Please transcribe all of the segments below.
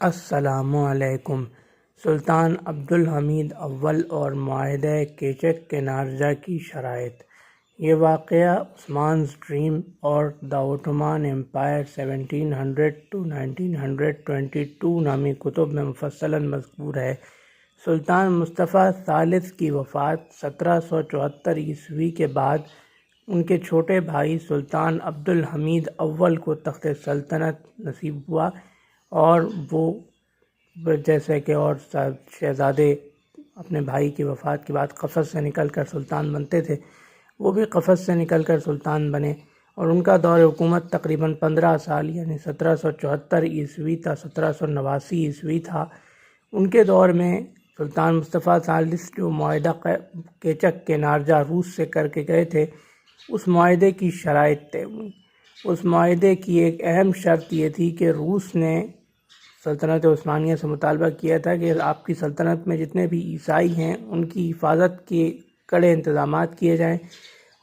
السلام علیکم۔ سلطان عبدالحمید اول اور معاہدہ کیچک کے نارجا کی شرائط۔ یہ واقعہ عثمان's ڈریم اور دا اوٹومان امپائر 1700 to 1922 نامی کتب میں مفصلاً مذکور ہے۔ سلطان مصطفیٰ ثالث کی وفات 1774 عیسوی کے بعد ان کے چھوٹے بھائی سلطان عبدالحمید اول کو تخت سلطنت نصیب ہوا، اور وہ جیسے کہ اور شہزادے اپنے بھائی کی وفات کے بعد قفس سے نکل کر سلطان بنتے تھے، وہ بھی قفس سے نکل کر سلطان بنے، اور ان کا دور حکومت تقریباً 15 سال یعنی 1774 عیسوی تا 1789 عیسوی تھا۔ ان کے دور میں سلطان مصطفیٰ ثالث جو معاہدہ کیچک کے نارجا روس سے کر کے گئے تھے، اس معاہدے کی شرائط طے ہوئی۔ اس معاہدے کی ایک اہم شرط یہ تھی کہ روس نے سلطنت عثمانیہ سے مطالبہ کیا تھا کہ آپ کی سلطنت میں جتنے بھی عیسائی ہیں ان کی حفاظت کے کڑے انتظامات کیے جائیں،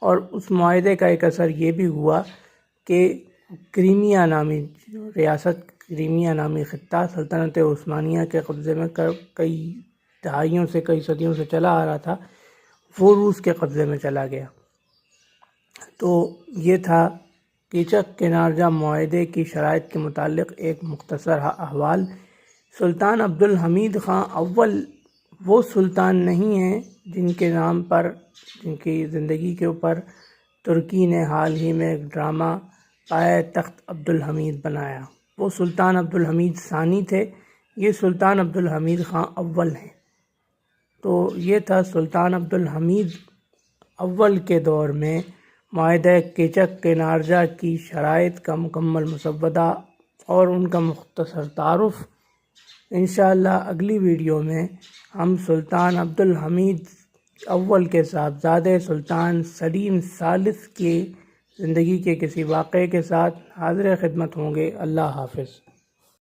اور اس معاہدے کا ایک اثر یہ بھی ہوا کہ کریمیا نامی ریاست، کریمیا نامی خطہ سلطنت عثمانیہ کے قبضے میں کئی دہائیوں سے، کئی صدیوں سے چلا آ رہا تھا، وہ روس کے قبضے میں چلا گیا۔ تو یہ تھا کیچک کے نارجا معاہدے کی شرائط کے متعلق ایک مختصر احوال۔ سلطان عبدالحمید خان اول وہ سلطان نہیں ہیں جن کے نام پر، جن کی زندگی کے اوپر ترکی نے حال ہی میں ایک ڈرامہ پایۂ تخت عبدالحمید بنایا۔ وہ سلطان عبدالحمید ثانی تھے، یہ سلطان عبدالحمید خان اول ہیں۔ تو یہ تھا سلطان عبدالحمید اول کے دور میں معاہدہ کیچک کے نارجا کی شرائط کا مکمل مسودہ اور ان کا مختصر تعارف۔ انشاءاللہ اگلی ویڈیو میں ہم سلطان عبدالحمید اول کے صاحبزادے سلطان سلیم ثالث کی زندگی کے کسی واقعے کے ساتھ حاضر خدمت ہوں گے۔ اللہ حافظ۔